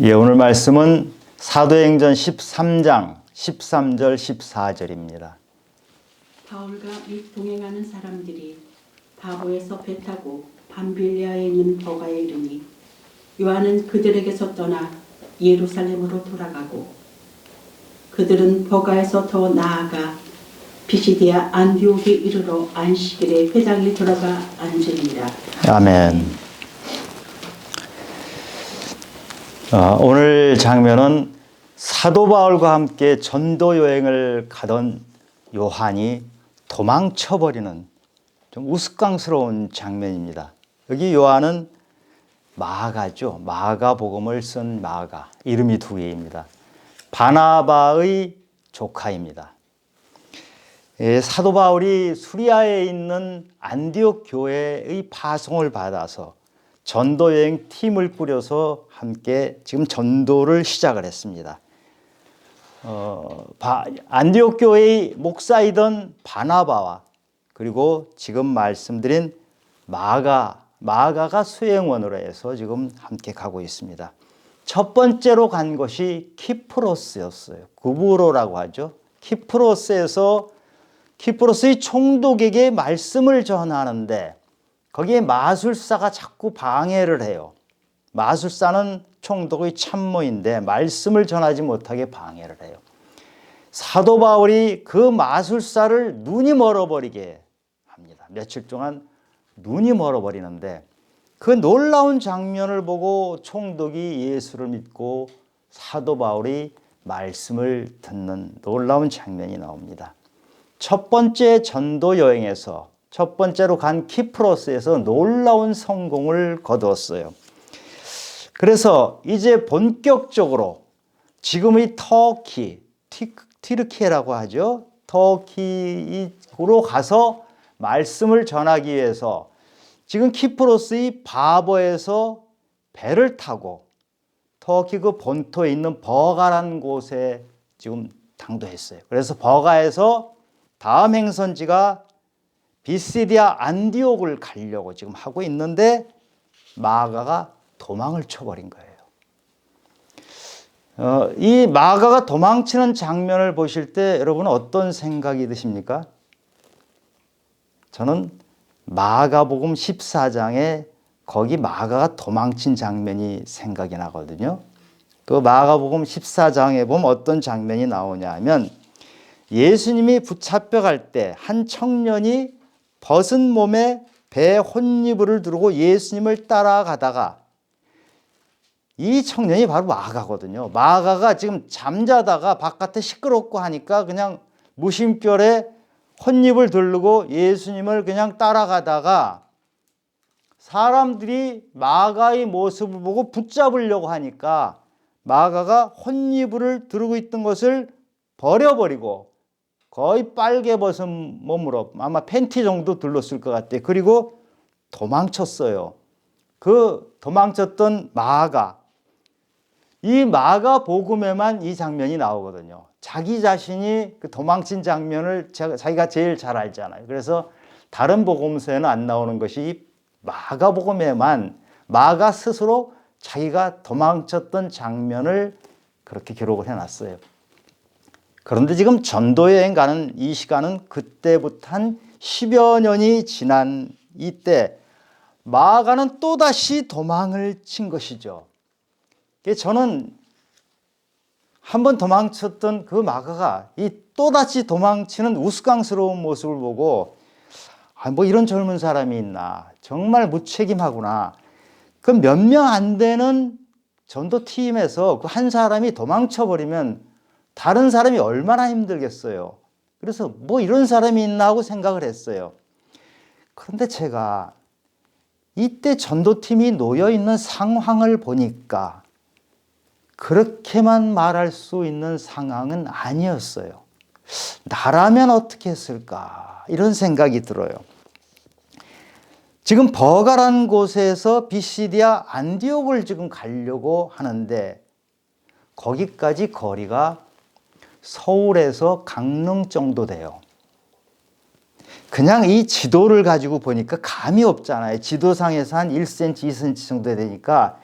예, 오늘 말씀은 사도행전 13장 13절 14절입니다. 바울과 및 동행하는 사람들이 바보에서 배 타고 밤빌리아에 있는 버가에 이르니 요한은 그들에게서 떠나 예루살렘으로 돌아가고 그들은 버가에서 더 나아가 비시디아 안디옥에 이르러 안식일에 회당에 들어가 앉으니라. 아멘. 오늘 장면은 사도 바울과 함께 전도 여행을 가던 요한이 도망쳐버리는 좀 우스꽝스러운 장면입니다. 여기 요한은 마가죠. 마가복음을 쓴 마가. 이름이 두 개입니다. 바나바의 조카입니다. 사도 바울이 수리아에 있는 안디옥 교회의 파송을 받아서 전도 여행 팀을 꾸려서 함께 지금 전도를 시작을 했습니다. 안디옥 교회의 목사이던 바나바와 그리고 지금 말씀드린 마가가 수행원으로 해서 지금 함께 가고 있습니다. 첫 번째로 간 것이 키프로스였어요. 구브로라고 하죠. 키프로스의 총독에게 말씀을 전하는데 거기에 마술사가 자꾸 방해를 해요. 마술사는 총독의 참모인데 말씀을 전하지 못하게 방해를 해요. 사도 바울이 그 마술사를 눈이 멀어버리게 합니다. 며칠 동안 눈이 멀어버리는데 그 놀라운 장면을 보고 총독이 예수를 믿고 사도 바울이 말씀을 듣는 놀라운 장면이 나옵니다. 첫 번째 전도 여행에서 첫 번째로 간 키프로스에서 놀라운 성공을 거두었어요. 그래서 이제 본격적으로 지금의 터키, 튀르키예라고 하죠. 터키로 가서 말씀을 전하기 위해서 지금 키프로스의 바보에서 배를 타고 터키 그 본토에 있는 버가라는 곳에 지금 당도했어요. 그래서 버가에서 다음 행선지가 비시디아 안디옥을 가려고 지금 하고 있는데 마가가 도망을 쳐버린 거예요. 이 마가가 도망치는 장면을 보실 때 여러분은 어떤 생각이 드십니까? 저는 마가복음 14장에 거기 마가가 도망친 장면이 생각이 나거든요. 그 마가복음 14장에 보면 어떤 장면이 나오냐 하면 예수님이 붙잡혀갈 때 한 청년이 벗은 몸에 배 혼이불을 두르고 예수님을 따라가다가 이 청년이 바로 마가거든요. 마가가 지금 잠자다가 바깥에 시끄럽고 하니까 그냥 무심결에 혼입을 두르고 예수님을 그냥 따라가다가 사람들이 마가의 모습을 보고 붙잡으려고 하니까 마가가 혼이불을 두르고 있던 것을 버려버리고 거의 빨개 벗은 몸으로 아마 팬티 정도 둘렀을 것 같아요. 그리고 도망쳤어요. 그 도망쳤던 마가, 이 마가복음에만 이 장면이 나오거든요. 자기 자신이 그 도망친 장면을 자기가 제일 잘 알잖아요. 그래서 다른 복음서에는 안 나오는 것이 이 마가복음에만 마가 스스로 자기가 도망쳤던 장면을 그렇게 기록을 해놨어요. 그런데 지금 전도여행 가는 이 시간은 그때부터 한 10여 년이 지난 이때 마가는 또다시 도망을 친 것이죠. 저는 한번 도망쳤던 그 마가가 이 또다시 도망치는 우스꽝스러운 모습을 보고 뭐 이런 젊은 사람이 있나, 정말 무책임하구나. 그 몇 명 안 되는 전도팀에서 그 한 사람이 도망쳐버리면 다른 사람이 얼마나 힘들겠어요. 그래서 뭐 이런 사람이 있나 하고 생각을 했어요. 그런데 제가 이때 전도팀이 놓여있는 상황을 보니까 그렇게만 말할 수 있는 상황은 아니었어요. 나라면 어떻게 했을까 이런 생각이 들어요. 지금 버가라는 곳에서 비시디아 안디옥을 지금 가려고 하는데 거기까지 거리가 서울에서 강릉 정도 돼요. 그냥 이 지도를 가지고 보니까 감이 없잖아요. 지도상에서 한 1cm, 2cm 정도 되니까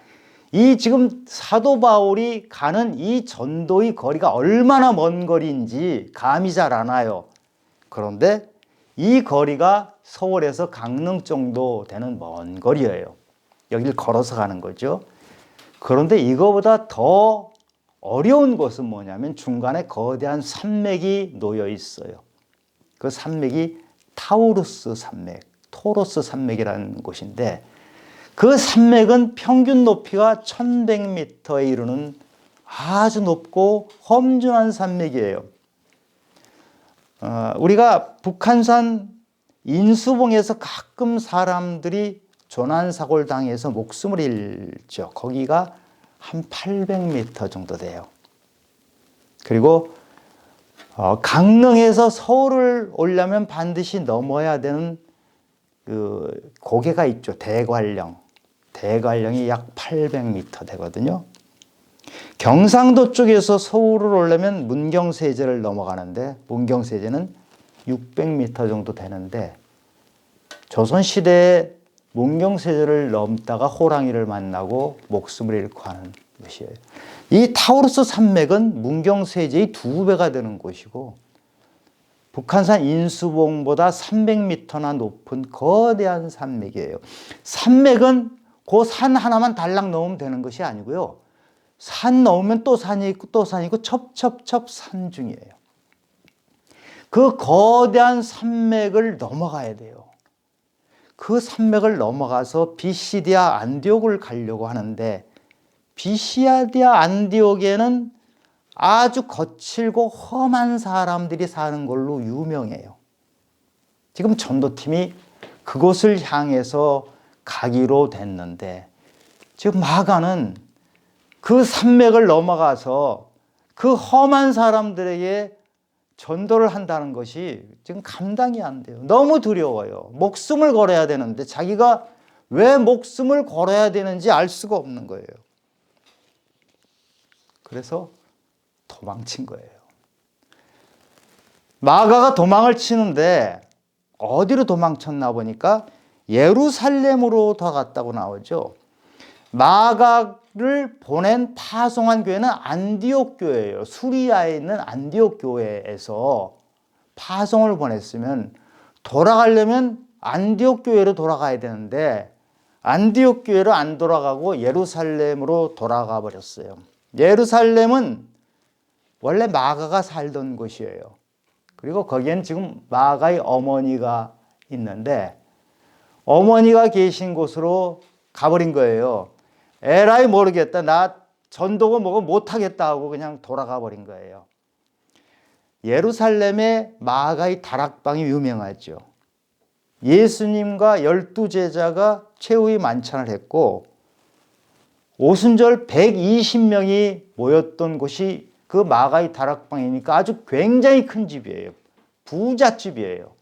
이 지금 사도 바울이 가는 이 전도의 거리가 얼마나 먼 거리인지 감이 잘 안 와요. 그런데 이 거리가 서울에서 강릉 정도 되는 먼 거리예요. 여기를 걸어서 가는 거죠. 그런데 이거보다 더 어려운 것은 뭐냐면 중간에 거대한 산맥이 놓여 있어요. 그 산맥이 타우루스 산맥, 토로스 산맥이라는 곳인데 그 산맥은 평균 높이가 1100m에 이르는 아주 높고 험준한 산맥이에요. 우리가 북한산 인수봉에서 가끔 사람들이 조난사고를 당해서 목숨을 잃죠. 거기가 한 800m 정도 돼요. 그리고 강릉에서 서울을 오려면 반드시 넘어야 되는 그 고개가 있죠. 대관령. 대관령이 약 800m 되거든요. 경상도 쪽에서 서울을 오려면 문경세제를 넘어가는데 문경세제는 600m 정도 되는데 조선시대에 문경세제를 넘다가 호랑이를 만나고 목숨을 잃고 하는 곳이에요. 이 타우루스 산맥은 문경세제의 2배가 되는 곳이고 북한산 인수봉보다 300m나 높은 거대한 산맥이에요. 산맥은 그 산 하나만 달랑 넘으면 되는 것이 아니고요. 산 넘으면 또 산이 있고 또 산이 있고 첩첩첩 산중이에요. 그 거대한 산맥을 넘어가야 돼요. 그 산맥을 넘어가서 비시디아 안디옥을 가려고 하는데 비시디아 안디옥에는 아주 거칠고 험한 사람들이 사는 걸로 유명해요. 지금 전도팀이 그곳을 향해서 가기로 됐는데 지금 마가는 그 산맥을 넘어가서 그 험한 사람들에게 전도를 한다는 것이 지금 감당이 안 돼요. 너무 두려워요. 목숨을 걸어야 되는데 자기가 왜 목숨을 걸어야 되는지 알 수가 없는 거예요. 그래서 도망친 거예요. 마가가 도망을 치는데 어디로 도망쳤나 보니까 예루살렘으로 돌아갔다고 나오죠. 마가를 보낸 파송한 교회는 안디옥 교회예요. 수리아에 있는 안디옥 교회에서 파송을 보냈으면 돌아가려면 안디옥 교회로 돌아가야 되는데 안디옥 교회로 안 돌아가고 예루살렘으로 돌아가 버렸어요. 예루살렘은 원래 마가가 살던 곳이에요. 그리고 거기엔 지금 마가의 어머니가 있는데 어머니가 계신 곳으로 가버린 거예요. 에라이 모르겠다. 나 전도고 뭐고 못하겠다 하고 그냥 돌아가 버린 거예요. 예루살렘에 마가의 다락방이 유명하죠. 예수님과 12제자가 최후의 만찬을 했고 오순절 120명이 모였던 곳이 그 마가의 다락방이니까 아주 굉장히 큰 집이에요. 부잣집이에요.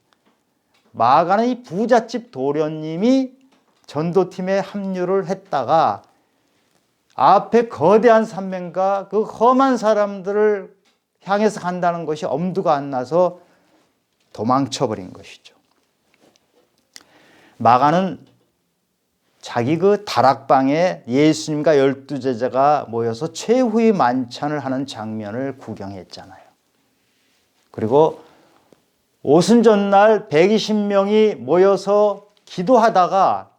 마가는 이 부잣집 도련님이 전도팀에 합류를 했다가 앞에 거대한 산맥과 그 험한 사람들을 향해서 간다는 것이 엄두가 안 나서 도망쳐버린 것이죠. 마가는 자기 그 다락방에 예수님과 12제자가 모여서 최후의 만찬을 하는 장면을 구경했잖아요. 그리고 오순절날 120명이 모여서 기도하다가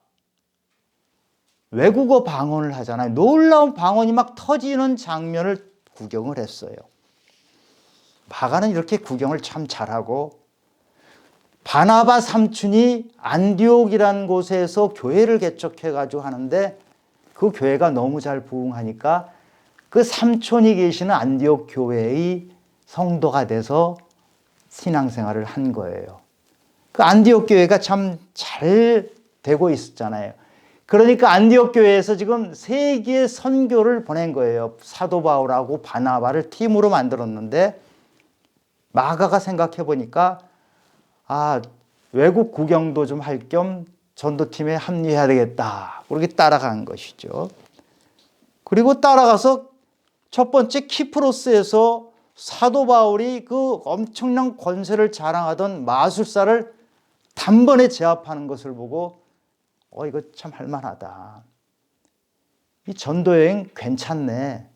외국어 방언을 하잖아요. 놀라운 방언이 막 터지는 장면을 구경을 했어요. 마가는 이렇게 구경을 참 잘하고 바나바 삼촌이 안디옥이라는 곳에서 교회를 개척해가지고 하는데 그 교회가 너무 잘 부흥하니까 그 삼촌이 계시는 안디옥 교회의 성도가 돼서 신앙생활을 한 거예요. 그 안디옥 교회가 참 잘 되고 있었잖아요. 그러니까 안디옥 교회에서 지금 3개의 선교를 보낸 거예요. 사도 바울하고 바나바를 팀으로 만들었는데 마가가 생각해 보니까 외국 구경도 좀 할 겸 전도팀에 합류해야 되겠다. 그렇게 따라간 것이죠. 그리고 따라가서 첫 번째 키프로스에서 사도 바울이 그 엄청난 권세를 자랑하던 마술사를 단번에 제압하는 것을 보고 이거 참 할만하다. 이 전도 여행 괜찮네.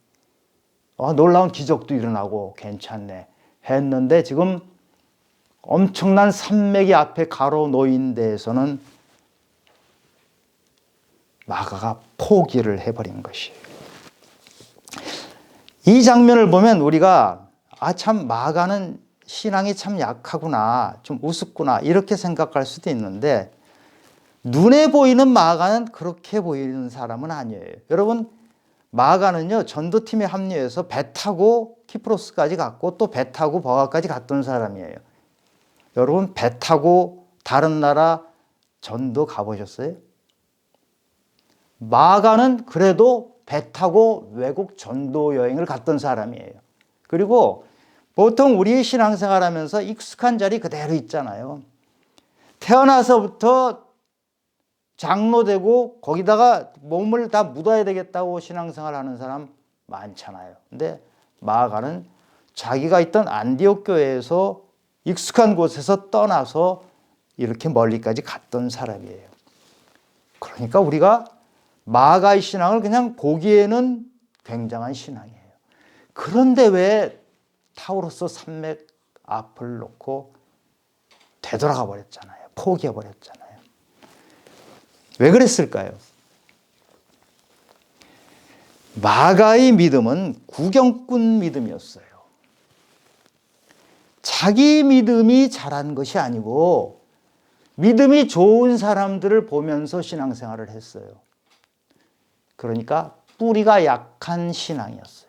놀라운 기적도 일어나고 괜찮네. 했는데 지금 엄청난 산맥이 앞에 가로놓인 데에서는 마가가 포기를 해버린 것이에요. 이 장면을 보면 우리가 참 마가는 신앙이 참 약하구나, 좀 우습구나 이렇게 생각할 수도 있는데 눈에 보이는 마가는 그렇게 보이는 사람은 아니에요. 여러분, 마가는요 전도팀에 합류해서 배 타고 키프로스까지 갔고 또 배 타고 버가까지 갔던 사람이에요. 여러분, 배 타고 다른 나라 전도 가보셨어요? 마가는 그래도 배 타고 외국 전도 여행을 갔던 사람이에요. 그리고 보통 우리 신앙생활 하면서 익숙한 자리 그대로 있잖아요. 태어나서부터 장로 되고 거기다가 몸을 다 묻어야 되겠다고 신앙생활 하는 사람 많잖아요. 근데 마가는 자기가 있던 안디옥 교회에서 익숙한 곳에서 떠나서 이렇게 멀리까지 갔던 사람이에요. 그러니까 우리가 마가의 신앙을 그냥 보기에는 굉장한 신앙이에요. 그런데 왜 타우로스 산맥 앞을 놓고 되돌아가 버렸잖아요. 포기해 버렸잖아요. 왜 그랬을까요? 마가의 믿음은 구경꾼 믿음이었어요. 자기 믿음이 잘한 것이 아니고 믿음이 좋은 사람들을 보면서 신앙생활을 했어요. 그러니까 뿌리가 약한 신앙이었어요.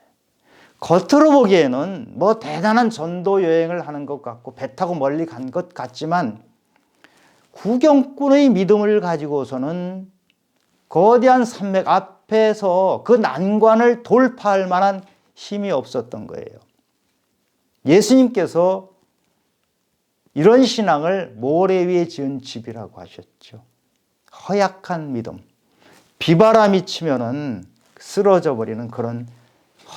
겉으로 보기에는 뭐 대단한 전도 여행을 하는 것 같고 배 타고 멀리 간 것 같지만 구경꾼의 믿음을 가지고서는 거대한 산맥 앞에서 그 난관을 돌파할 만한 힘이 없었던 거예요. 예수님께서 이런 신앙을 모래 위에 지은 집이라고 하셨죠. 허약한 믿음. 비바람이 치면은 쓰러져 버리는 그런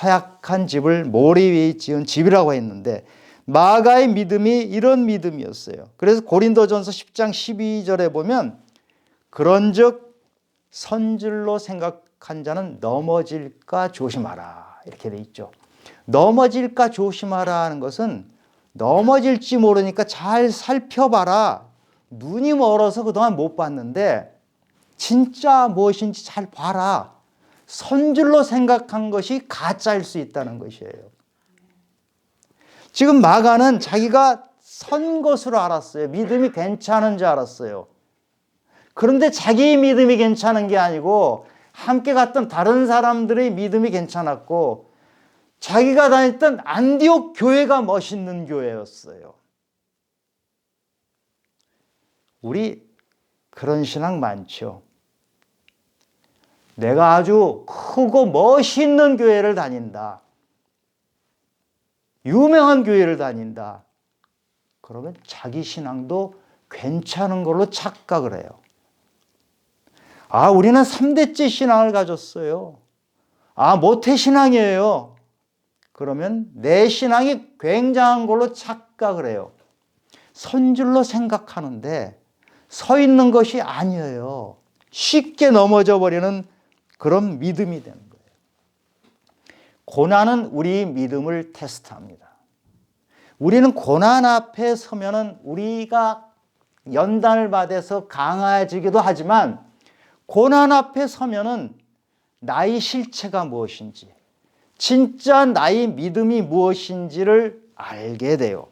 허약한 집을 모래 위에 지은 집이라고 했는데 마가의 믿음이 이런 믿음이었어요. 그래서 고린도전서 10장 12절에 보면 그런즉 선줄로 생각한 자는 넘어질까 조심하라 이렇게 돼 있죠. 넘어질까 조심하라 하는 것은 넘어질지 모르니까 잘 살펴봐라. 눈이 멀어서 그동안 못 봤는데 진짜 무엇인지 잘 봐라. 선줄로 생각한 것이 가짜일 수 있다는 것이에요. 지금 마가는 자기가 선 것으로 알았어요. 믿음이 괜찮은 줄 알았어요. 그런데 자기 믿음이 괜찮은 게 아니고 함께 갔던 다른 사람들의 믿음이 괜찮았고 자기가 다녔던 안디옥 교회가 멋있는 교회였어요. 우리 그런 신앙 많죠. 내가 아주 크고 멋있는 교회를 다닌다. 유명한 교회를 다닌다. 그러면 자기 신앙도 괜찮은 걸로 착각을 해요. 우리는 3대째 신앙을 가졌어요. 모태 신앙이에요. 그러면 내 신앙이 굉장한 걸로 착각을 해요. 선줄로 생각하는데 서 있는 것이 아니에요. 쉽게 넘어져 버리는 그런 믿음이 되는 거예요. 고난은 우리 믿음을 테스트합니다. 우리는 고난 앞에 서면은 우리가 연단을 받아서 강해지기도 하지만 고난 앞에 서면은 나의 실체가 무엇인지, 진짜 나의 믿음이 무엇인지를 알게 돼요.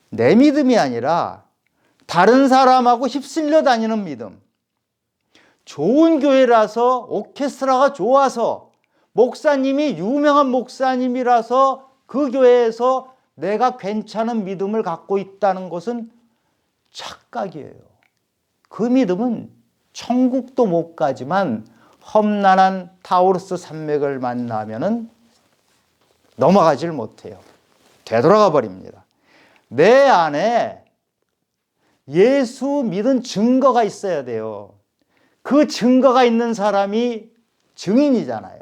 내 믿음이 아니라 다른 사람하고 휩쓸려 다니는 믿음. 좋은 교회라서 오케스트라가 좋아서 목사님이 유명한 목사님이라서 그 교회에서 내가 괜찮은 믿음을 갖고 있다는 것은 착각이에요. 그 믿음은 천국도 못 가지만 험난한 타우루스 산맥을 만나면은 넘어가질 못해요. 되돌아가 버립니다. 내 안에 예수 믿은 증거가 있어야 돼요. 그 증거가 있는 사람이 증인이잖아요.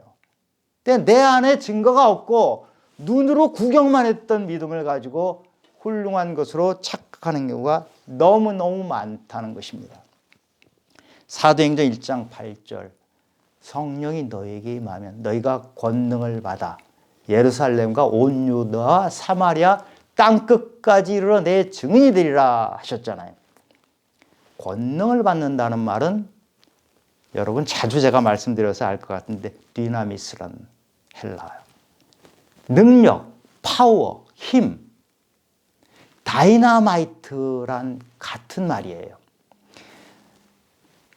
근데 내 안에 증거가 없고 눈으로 구경만 했던 믿음을 가지고 훌륭한 것으로 착각하는 경우가 너무너무 많다는 것입니다. 사도행전 1장 8절 성령이 너에게 임하면 너희가 권능을 받아 예루살렘과 온 유다와 사마리아 땅끝까지 이르러 내 증인이 되리라 하셨잖아요. 권능을 받는다는 말은 여러분 자주 제가 말씀드려서 알 것 같은데 디나미스라는 헬라어요. 능력, 파워, 힘, 다이나마이트란 같은 말이에요.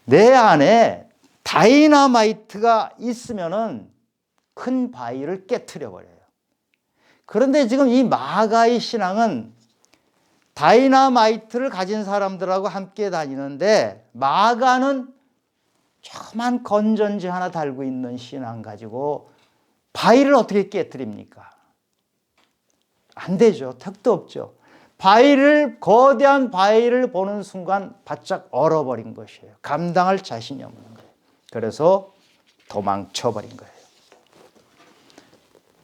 내 안에 다이나마이트가 있으면은 큰 바위를 깨트려 버려요. 그런데 지금 이 마가의 신앙은 다이나마이트를 가진 사람들하고 함께 다니는데 마가는 조그만 건전지 하나 달고 있는 신앙 가지고 바위를 어떻게 깨트립니까? 안 되죠. 택도 없죠. 거대한 바위를 보는 순간 바짝 얼어버린 것이에요. 감당할 자신이 없는 거예요. 그래서 도망쳐버린 거예요.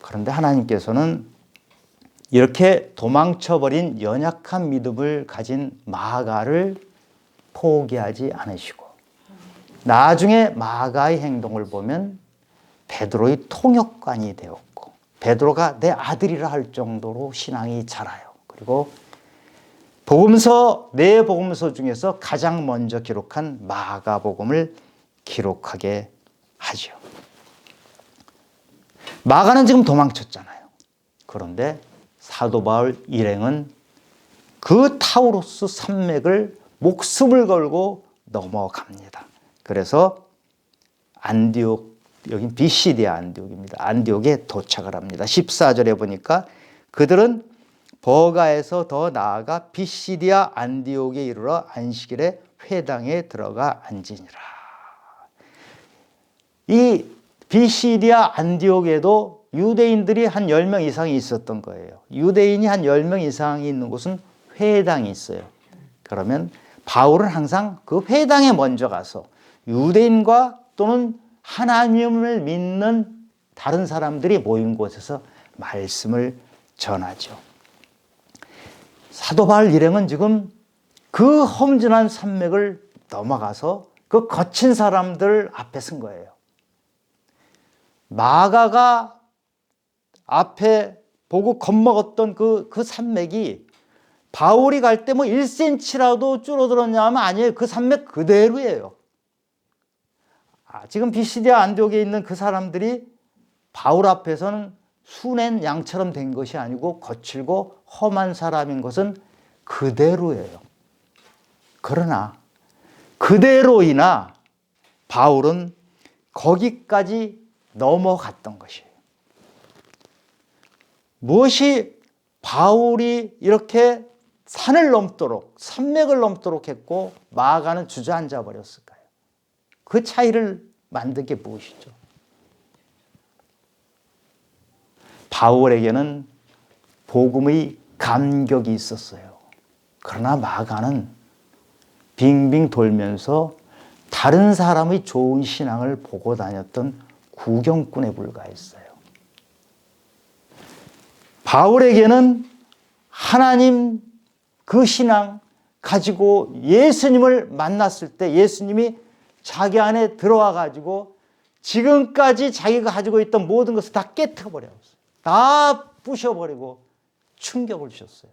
그런데 하나님께서는 이렇게 도망쳐버린 연약한 믿음을 가진 마가를 포기하지 않으시고 나중에 마가의 행동을 보면 베드로의 통역관이 되었고 베드로가 내 아들이라 할 정도로 신앙이 자라요. 그리고 네 복음서 중에서 가장 먼저 기록한 마가복음을 기록하게 하죠. 마가는 지금 도망쳤잖아요. 그런데 사도 바울 일행은 그 타우로스 산맥을 목숨을 걸고 넘어갑니다. 그래서 안디옥, 여긴 비시디아 안디옥입니다. 안디옥에 도착을 합니다. 14절에 보니까 그들은 버가에서 더 나아가 비시디아 안디옥에 이르러 안식일에 회당에 들어가 앉으니라. 이 비시디아 안디옥에도 유대인들이 한 10명 이상이 있었던 거예요. 유대인이 한 10명 이상이 있는 곳은 회당이 있어요. 그러면 바울은 항상 그 회당에 먼저 가서 유대인과 또는 하나님을 믿는 다른 사람들이 모인 곳에서 말씀을 전하죠. 사도 바울 일행은 지금 그 험준한 산맥을 넘어가서 그 거친 사람들 앞에 선 거예요. 마가가 앞에 보고 겁먹었던 그 산맥이 바울이 갈 때 뭐 1cm라도 줄어들었냐 하면 아니에요. 그 산맥 그대로예요. 지금 비시디아 안디옥에 있는 그 사람들이 바울 앞에서는 순한 양처럼 된 것이 아니고 거칠고 험한 사람인 것은 그대로예요. 그러나 그대로이나 바울은 거기까지 넘어갔던 것이에요. 무엇이 바울이 이렇게 산을 넘도록 산맥을 넘도록 했고 마가는 주저앉아 버렸을까요? 그 차이를 만든 게 무엇이죠? 바울에게는 복음의 감격이 있었어요. 그러나 마가는 빙빙 돌면서 다른 사람의 좋은 신앙을 보고 다녔던 구경꾼에 불과했어요. 바울에게는 하나님 그 신앙 가지고 예수님을 만났을 때 예수님이 자기 안에 들어와 가지고 지금까지 자기가 가지고 있던 모든 것을 다 깨트려버렸어요. 다 부셔버리고 충격을 주셨어요.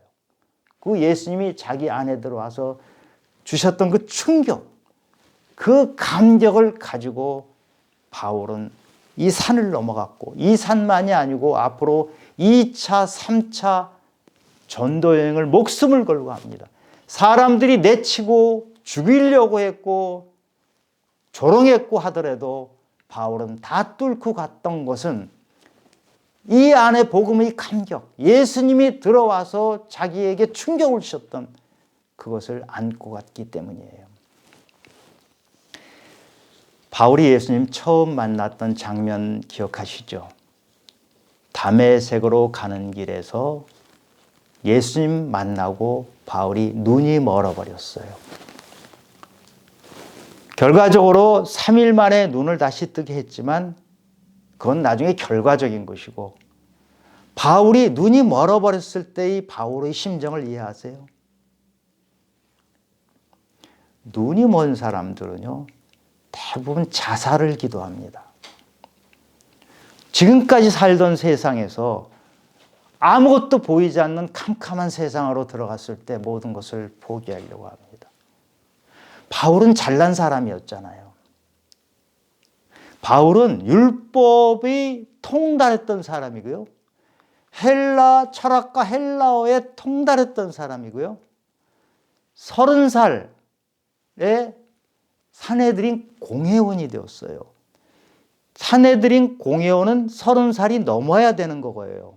그 예수님이 자기 안에 들어와서 주셨던 그 충격, 그 감격을 가지고 바울은 이 산을 넘어갔고 이 산만이 아니고 앞으로 2차, 3차 전도 여행을 목숨을 걸고 합니다. 사람들이 내치고 죽이려고 했고 조롱했고 하더라도 바울은 다 뚫고 갔던 것은 이 안에 복음의 감격, 예수님이 들어와서 자기에게 충격을 주셨던 그것을 안고 갔기 때문이에요. 바울이 예수님 처음 만났던 장면 기억하시죠? 다메섹으로 가는 길에서 예수님 만나고 바울이 눈이 멀어버렸어요. 결과적으로 3일 만에 눈을 다시 뜨게 했지만 그건 나중에 결과적인 것이고 바울이 눈이 멀어버렸을 때의 바울의 심정을 이해하세요? 눈이 먼 사람들은요 대부분 자살을 기도합니다. 지금까지 살던 세상에서 아무것도 보이지 않는 캄캄한 세상으로 들어갔을 때 모든 것을 포기하려고 합니다. 바울은 잘난 사람이었잖아요. 바울은 율법이 통달했던 사람이고요. 헬라 철학과 헬라어에 통달했던 사람이고요. 30살에 산헤드린 공회원이 되었어요. 산헤드린 공회원은 30살이 넘어야 되는 거예요.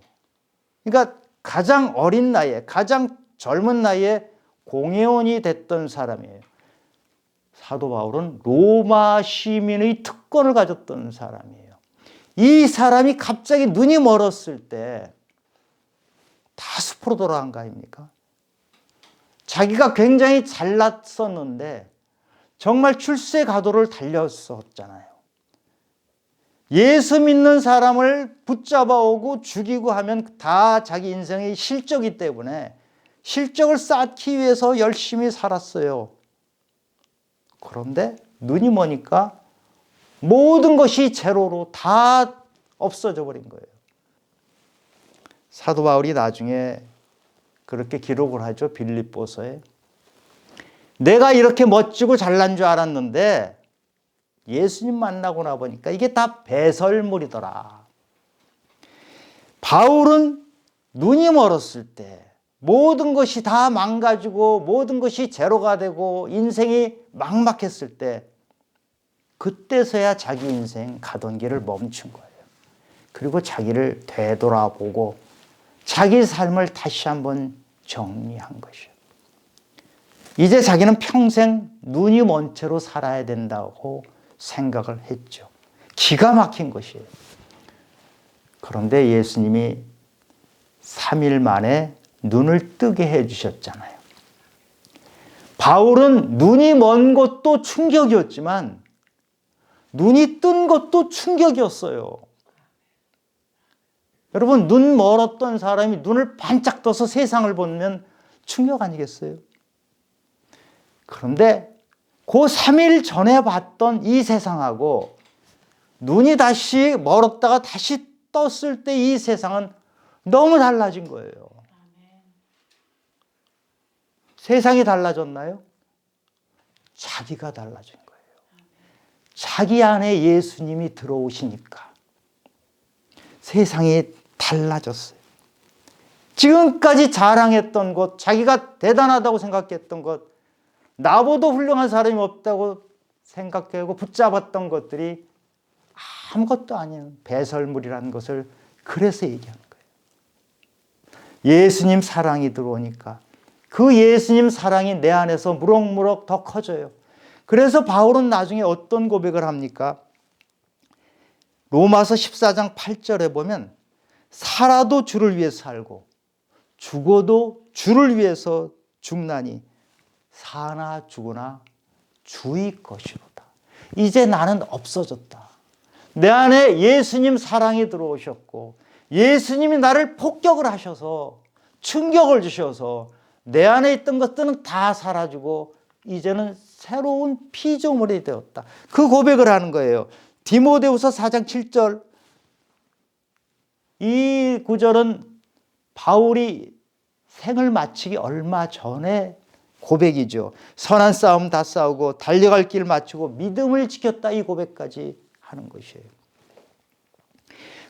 그러니까 가장 어린 나이에, 가장 젊은 나이에 공회원이 됐던 사람이에요. 사도 바울은 로마 시민의 특권을 가졌던 사람이에요. 이 사람이 갑자기 눈이 멀었을 때 다 숲으로 돌아간 거 아닙니까? 자기가 굉장히 잘났었는데 정말 출세 가도를 달렸었잖아요. 예수 믿는 사람을 붙잡아오고 죽이고 하면 다 자기 인생의 실적이기 때문에 실적을 쌓기 위해서 열심히 살았어요. 그런데 눈이 머니까 모든 것이 제로로 다 없어져 버린 거예요. 사도 바울이 나중에 그렇게 기록을 하죠. 빌립보서에. 내가 이렇게 멋지고 잘난 줄 알았는데 예수님 만나고 나 보니까 이게 다 배설물이더라. 바울은 눈이 멀었을 때 모든 것이 다 망가지고 모든 것이 제로가 되고 인생이 막막했을 때 그때서야 자기 인생 가던 길을 멈춘 거예요. 그리고 자기를 되돌아보고 자기 삶을 다시 한번 정리한 것이에요. 이제 자기는 평생 눈이 먼 채로 살아야 된다고 생각을 했죠. 기가 막힌 것이에요. 그런데 예수님이 3일 만에 눈을 뜨게 해주셨잖아요. 바울은 눈이 먼 것도 충격이었지만 눈이 뜬 것도 충격이었어요. 여러분, 눈 멀었던 사람이 눈을 반짝 떠서 세상을 보면 충격 아니겠어요? 그런데 그 3일 전에 봤던 이 세상하고 눈이 다시 멀었다가 다시 떴을 때 이 세상은 너무 달라진 거예요. 세상이 달라졌나요? 자기가 달라진 거예요. 자기 안에 예수님이 들어오시니까 세상이 달라졌어요. 지금까지 자랑했던 것, 자기가 대단하다고 생각했던 것, 나보다 훌륭한 사람이 없다고 생각하고 붙잡았던 것들이 아무것도 아닌 배설물이라는 것을 그래서 얘기하는 거예요. 예수님 사랑이 들어오니까 그 예수님 사랑이 내 안에서 무럭무럭 더 커져요. 그래서 바울은 나중에 어떤 고백을 합니까? 로마서 14장 8절에 보면 살아도 주를 위해서 살고 죽어도 주를 위해서 죽나니 사나 죽으나 주의 것이로다. 이제 나는 없어졌다. 내 안에 예수님 사랑이 들어오셨고 예수님이 나를 폭격을 하셔서 충격을 주셔서 내 안에 있던 것들은 다 사라지고 이제는 새로운 피조물이 되었다. 그 고백을 하는 거예요. 디모데후서 4장 7절. 이 구절은 바울이 생을 마치기 얼마 전에 고백이죠. 선한 싸움 다 싸우고 달려갈 길 마치고 믿음을 지켰다. 이 고백까지 하는 것이에요.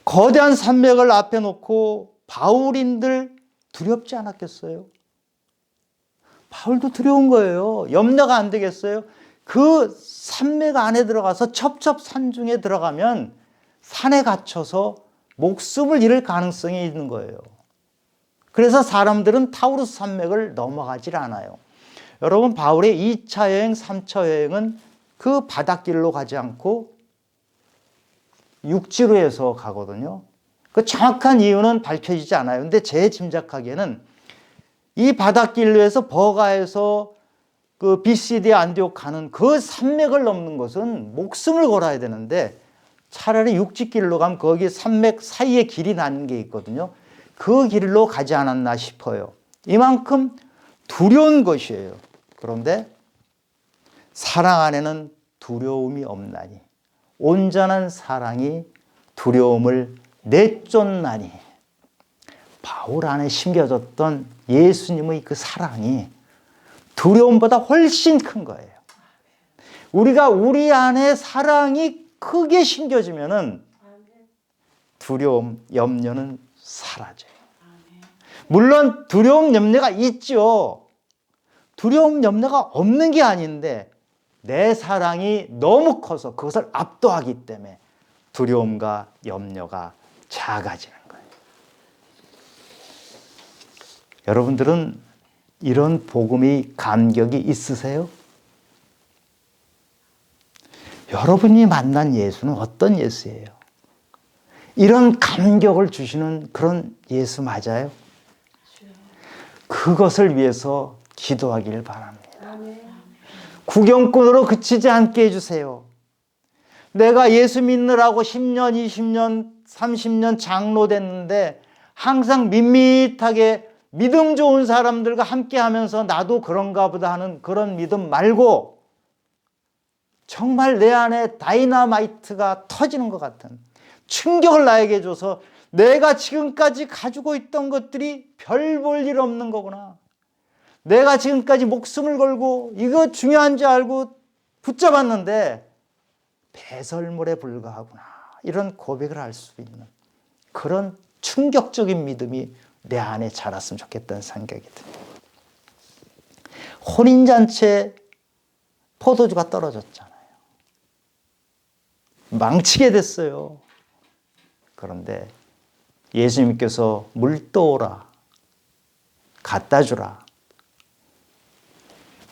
거대한 산맥을 앞에 놓고 바울인들 두렵지 않았겠어요? 바울도 두려운 거예요. 염려가 안 되겠어요? 그 산맥 안에 들어가서 첩첩산중에 들어가면 산에 갇혀서 목숨을 잃을 가능성이 있는 거예요. 그래서 사람들은 타우루스 산맥을 넘어가질 않아요. 여러분, 바울의 2차 여행, 3차 여행은 그 바닷길로 가지 않고 육지로 해서 가거든요. 그 정확한 이유는 밝혀지지 않아요. 근데 제 짐작하기에는 이 바닷길로 해서 버가에서 그 비시디아 안디옥 가는 그 산맥을 넘는 것은 목숨을 걸어야 되는데 차라리 육지길로 가면 거기 산맥 사이에 길이 나는 게 있거든요. 그 길로 가지 않았나 싶어요. 이만큼 두려운 것이에요. 그런데 사랑 안에는 두려움이 없나니 온전한 사랑이 두려움을 내쫓나니. 바울 안에 심겨졌던 예수님의 그 사랑이 두려움보다 훨씬 큰 거예요. 우리가 우리 안에 사랑이 크게 심겨지면은 두려움, 염려는 사라져요. 물론 두려움, 염려가 있죠. 두려움, 염려가 없는 게 아닌데 내 사랑이 너무 커서 그것을 압도하기 때문에 두려움과 염려가 작아지는 거예요. 여러분들은 이런 복음의 감격이 있으세요? 여러분이 만난 예수는 어떤 예수예요? 이런 감격을 주시는 그런 예수 맞아요? 그것을 위해서 기도하기를 바랍니다. 구경꾼으로 그치지 않게 해주세요. 내가 예수 믿느라고 10년, 20년, 30년 장로 됐는데 항상 밋밋하게 믿음 좋은 사람들과 함께 하면서 나도 그런가 보다 하는 그런 믿음 말고 정말 내 안에 다이너마이트가 터지는 것 같은 충격을 나에게 줘서 내가 지금까지 가지고 있던 것들이 별 볼 일 없는 거구나. 내가 지금까지 목숨을 걸고 이거 중요한 줄 알고 붙잡았는데 배설물에 불과하구나. 이런 고백을 할 수 있는 그런 충격적인 믿음이 내 안에 자랐으면 좋겠다는 생각이 듭니다. 혼인잔치에 포도주가 떨어졌잖아요. 망치게 됐어요. 그런데 예수님께서 물 떠오라, 갖다 주라.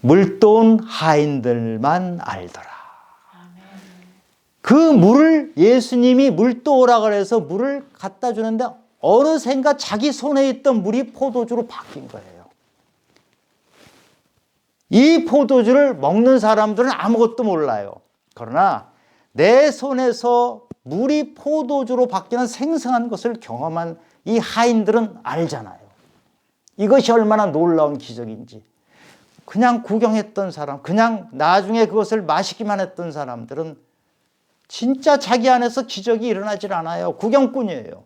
물 떠온 하인들만 알더라. 그 물을 예수님이 물 떠오라 그래서 물을 갖다 주는데 어느샌가 자기 손에 있던 물이 포도주로 바뀐 거예요. 이 포도주를 먹는 사람들은 아무것도 몰라요. 그러나 내 손에서 물이 포도주로 바뀌는 생생한 것을 경험한 이 하인들은 알잖아요. 이것이 얼마나 놀라운 기적인지. 그냥 구경했던 사람, 그냥 나중에 그것을 마시기만 했던 사람들은 진짜 자기 안에서 기적이 일어나질 않아요. 구경꾼이에요.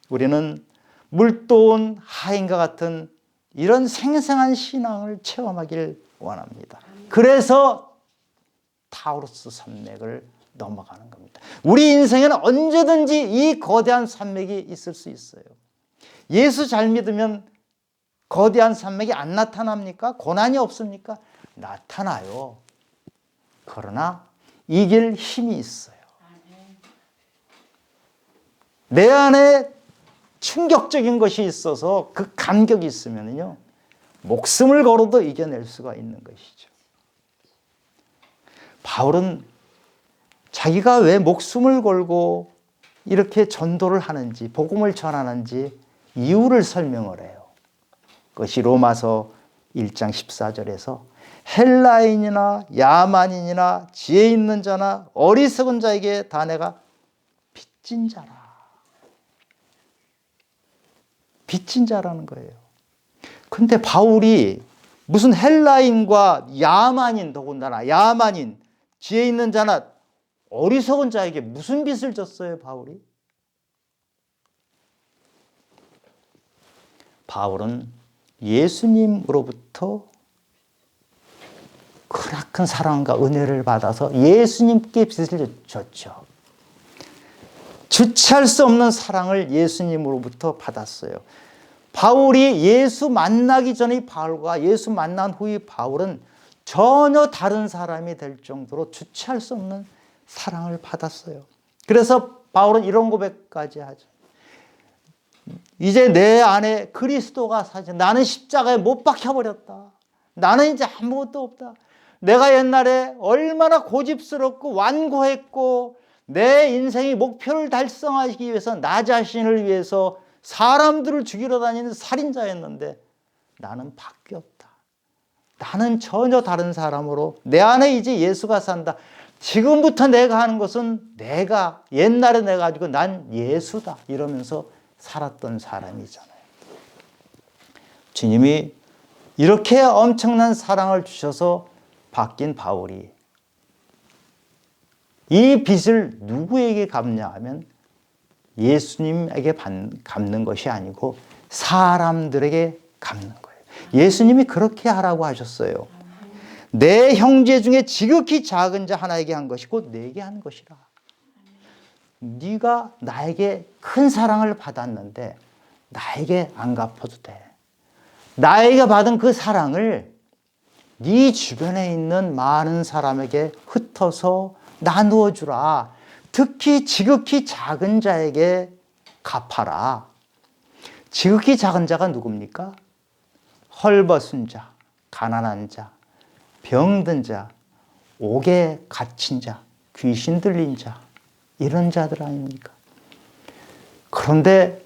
우리는 물도온 하인과 같은 이런 생생한 신앙을 체험하길 원합니다. 그래서 타우루스 산맥을 넘어가는 겁니다. 우리 인생에는 언제든지 이 거대한 산맥이 있을 수 있어요. 예수 잘 믿으면 거대한 산맥이 안 나타납니까? 고난이 없습니까? 나타나요. 그러나 이길 힘이 있어요. 내 안에 충격적인 것이 있어서 그 감격이 있으면요, 목숨을 걸어도 이겨낼 수가 있는 것이죠. 바울은 자기가 왜 목숨을 걸고 이렇게 전도를 하는지, 복음을 전하는지 이유를 설명을 해요. 그것이 로마서 1장 14절에서 헬라인이나 야만인이나 지혜 있는 자나 어리석은 자에게 다 내가 빚진 자라. 빚진 자라는 거예요. 근데 바울이 무슨 헬라인과 야만인, 더군다나 야만인, 지혜 있는 자나 어리석은 자에게 무슨 빚을 졌어요, 바울이? 바울은 예수님으로부터 크나큰 사랑과 은혜를 받아서 예수님께 빚을 졌죠. 주체할 수 없는 사랑을 예수님으로부터 받았어요. 바울이 예수 만나기 전의 바울과 예수 만난 후의 바울은 전혀 다른 사람이 될 정도로 주체할 수 없는 사랑을 받았어요. 그래서 바울은 이런 고백까지 하죠. 이제 내 안에 그리스도가 사지. 나는 십자가에 못 박혀버렸다. 나는 이제 아무것도 없다. 내가 옛날에 얼마나 고집스럽고 완고했고 내 인생의 목표를 달성하기 위해서 나 자신을 위해서 사람들을 죽이러 다니는 살인자였는데 나는 바뀌었다. 나는 전혀 다른 사람으로 내 안에 이제 예수가 산다. 지금부터 내가 하는 것은 내가 옛날에 내가 가지고 난 예수다 이러면서 살았던 사람이잖아요. 주님이 이렇게 엄청난 사랑을 주셔서 바뀐 바울이 이 빚을 누구에게 갚냐 하면 예수님에게 갚는 것이 아니고 사람들에게 갚는 거예요. 예수님이 그렇게 하라고 하셨어요. 내 형제 중에 지극히 작은 자 하나에게 한 것이고 내게 한 것이라. 네가 나에게 큰 사랑을 받았는데 나에게 안 갚아도 돼. 나에게 받은 그 사랑을 네 주변에 있는 많은 사람에게 흩어서 나누어 주라. 특히 지극히 작은 자에게 갚아라. 지극히 작은 자가 누굽니까? 헐벗은 자, 가난한 자, 병든 자, 옥에 갇힌 자, 귀신 들린 자, 이런 자들 아닙니까? 그런데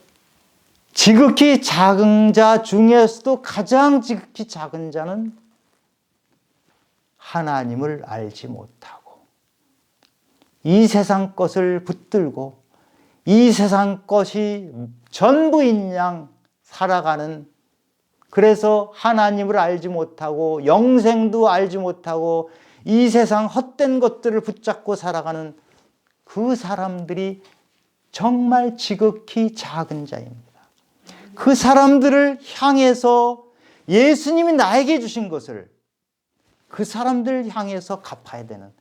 지극히 작은 자 중에서도 가장 지극히 작은 자는 하나님을 알지 못하고 이 세상 것을 붙들고 이 세상 것이 전부인 양 살아가는, 그래서 하나님을 알지 못하고 영생도 알지 못하고 이 세상 헛된 것들을 붙잡고 살아가는 그 사람들이 정말 지극히 작은 자입니다. 그 사람들을 향해서 예수님이 나에게 주신 것을 그 사람들 향해서 갚아야 되는,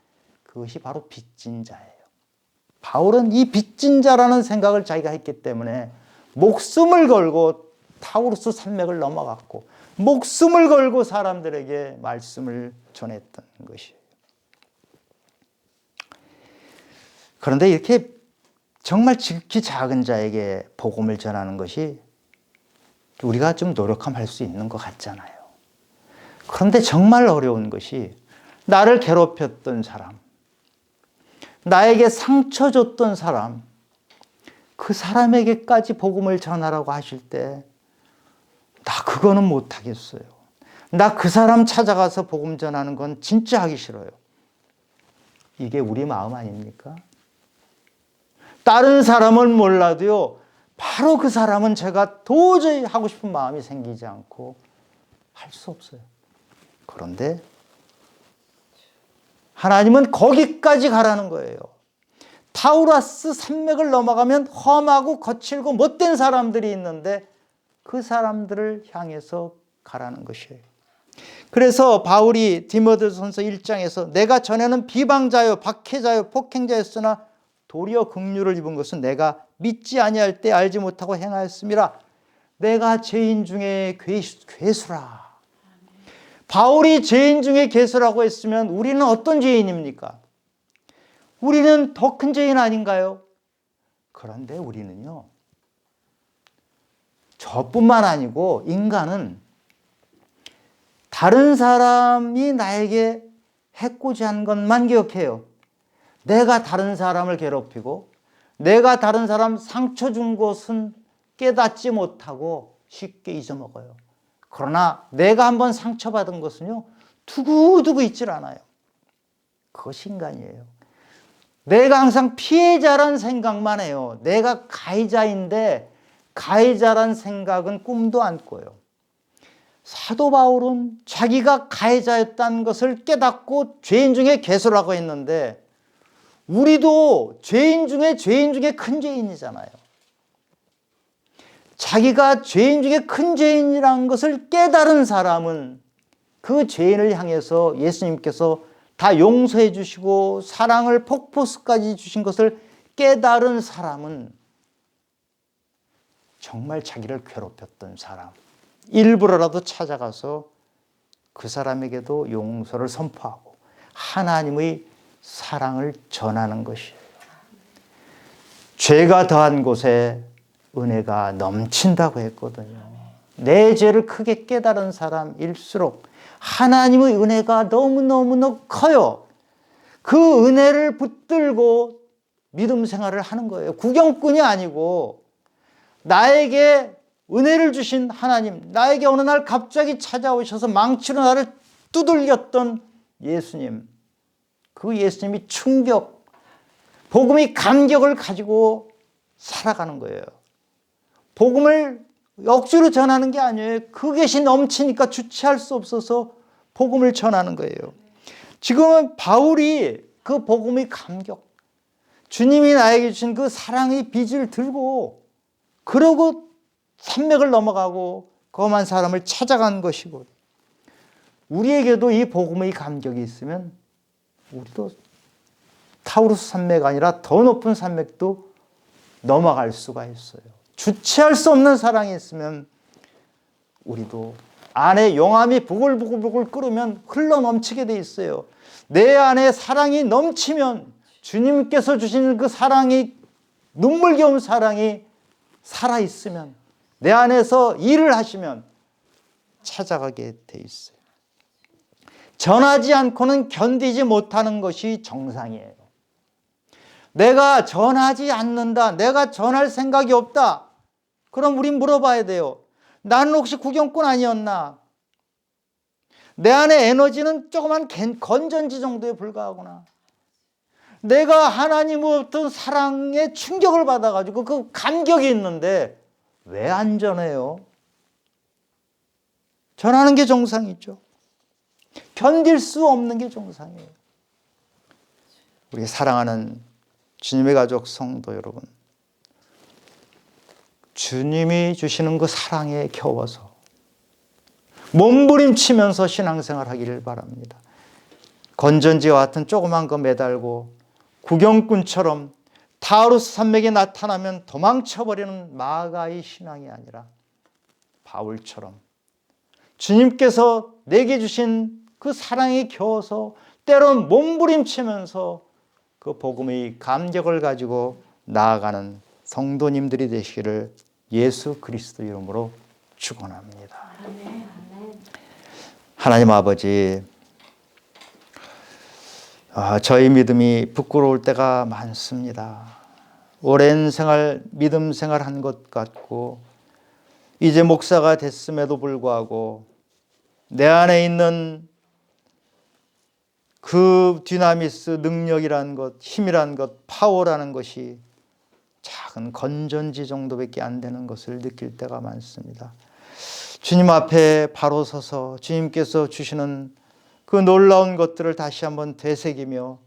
그것이 바로 빚진 자예요. 바울은 이 빚진 자라는 생각을 자기가 했기 때문에 목숨을 걸고 타우루스 산맥을 넘어갔고 목숨을 걸고 사람들에게 말씀을 전했던 것이에요. 그런데 이렇게 정말 지극히 작은 자에게 복음을 전하는 것이 우리가 좀 노력하면 할 수 있는 것 같잖아요. 그런데 정말 어려운 것이 나를 괴롭혔던 사람, 나에게 상처 줬던 사람, 그 사람에게까지 복음을 전하라고 하실 때 나 그거는 못하겠어요. 나 그 사람 찾아가서 복음 전하는 건 진짜 하기 싫어요. 이게 우리 마음 아닙니까? 다른 사람은 몰라도요, 바로 그 사람은 제가 도저히 하고 싶은 마음이 생기지 않고 할 수 없어요. 그런데 하나님은 거기까지 가라는 거예요. 타우라스 산맥을 넘어가면 험하고 거칠고 못된 사람들이 있는데 그 사람들을 향해서 가라는 것이에요. 그래서 바울이 디모데전서 1장에서 내가 전에는 비방자요 박해자요 폭행자였으나 도리어 긍휼을 입은 것은 내가 믿지 아니할 때 알지 못하고 행하였음이라. 내가 죄인 중에 괴수라. 바울이 죄인 중에 괴수라고 했으면 우리는 어떤 죄인입니까? 우리는 더 큰 죄인 아닌가요? 그런데 우리는요, 저뿐만 아니고 인간은 다른 사람이 나에게 해코지 한 것만 기억해요. 내가 다른 사람을 괴롭히고 내가 다른 사람 상처 준 것은 깨닫지 못하고 쉽게 잊어먹어요. 그러나 내가 한번 상처받은 것은요, 두고두고 잊질 않아요. 그것이 인간이에요. 내가 항상 피해자란 생각만 해요. 내가 가해자인데 가해자란 생각은 꿈도 안 꿔요. 사도 바울은 자기가 가해자였다는 것을 깨닫고 죄인 중에 괴수라고 했는데 우리도 죄인 중에 큰 죄인이잖아요. 자기가 죄인 중에 큰 죄인이라는 것을 깨달은 사람은 그 죄인을 향해서 예수님께서 다 용서해 주시고 사랑을 폭포수까지 주신 것을 깨달은 사람은 정말 자기를 괴롭혔던 사람, 일부러라도 찾아가서 그 사람에게도 용서를 선포하고 하나님의 사랑을 전하는 것이에요. 죄가 더한 곳에 은혜가 넘친다고 했거든요. 내 죄를 크게 깨달은 사람일수록 하나님의 은혜가 너무너무 커요. 그 은혜를 붙들고 믿음 생활을 하는 거예요. 구경꾼이 아니고 나에게 은혜를 주신 하나님, 나에게 어느 날 갑자기 찾아오셔서 망치로 나를 두들겼던 예수님, 그 예수님이 충격, 복음의 감격을 가지고 살아가는 거예요. 복음을 억지로 전하는 게 아니에요. 그 것이 넘치니까 주체할 수 없어서 복음을 전하는 거예요. 지금은 바울이 그 복음의 감격, 주님이 나에게 주신 그 사랑의 빚을 들고 그러고 산맥을 넘어가고 험한 사람을 찾아간 것이고, 우리에게도 이 복음의 감격이 있으면 우리도 타우루스 산맥 아니라 더 높은 산맥도 넘어갈 수가 있어요. 주체할 수 없는 사랑이 있으면 우리도 안에 용암이 부글부글 끓으면 흘러 넘치게 돼 있어요. 내 안에 사랑이 넘치면 주님께서 주신 그 사랑이, 눈물겨운 사랑이 살아있으면, 내 안에서 일을 하시면 찾아가게 돼 있어요. 전하지 않고는 견디지 못하는 것이 정상이에요. 내가 전하지 않는다, 내가 전할 생각이 없다, 그럼 우린 물어봐야 돼요. 나는 혹시 구경꾼 아니었나? 내 안에 에너지는 조그만 건전지 정도에 불과하구나. 내가 하나님의 어떤 사랑에 충격을 받아가지고 그 감격이 있는데 왜 안 전해요? 전하는 게 정상이죠. 견딜 수 없는 게 정상이에요. 우리 사랑하는 주님의 가족 성도 여러분, 주님이 주시는 그 사랑에 겨워서 몸부림치면서 신앙생활 하기를 바랍니다. 건전지와 같은 조그만 거 매달고 구경꾼처럼 타우루스 산맥에 나타나면 도망쳐버리는 마가의 신앙이 아니라 바울처럼 주님께서 내게 주신 그 사랑에 겨워서 때론 몸부림치면서 그 복음의 감격을 가지고 나아가는 성도님들이 되시기를 예수 그리스도 이름으로 축원합니다. 하나님 아버지, 저희 믿음이 부끄러울 때가 많습니다. 오랜 생활, 믿음 생활한 것 같고 이제 목사가 됐음에도 불구하고 내 안에 있는 그 디나미스, 능력이라는 것, 힘이라는 것, 파워라는 것이 작은 건전지 정도밖에 안 되는 것을 느낄 때가 많습니다. 주님 앞에 바로 서서 주님께서 주시는 그 놀라운 것들을 다시 한번 되새기며,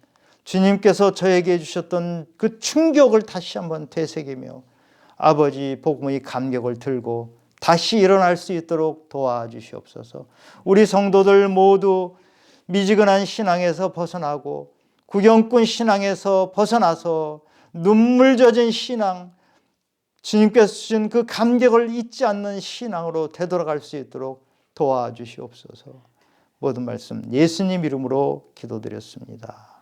주님께서 저에게 주셨던 그 충격을 다시 한번 되새기며, 아버지 복음의 감격을 들고 다시 일어날 수 있도록 도와주시옵소서. 우리 성도들 모두 미지근한 신앙에서 벗어나고 구경꾼 신앙에서 벗어나서 눈물 젖은 신앙, 주님께서 주신 그 감격을 잊지 않는 신앙으로 되돌아갈 수 있도록 도와주시옵소서. 모든 말씀 예수님 이름으로 기도드렸습니다.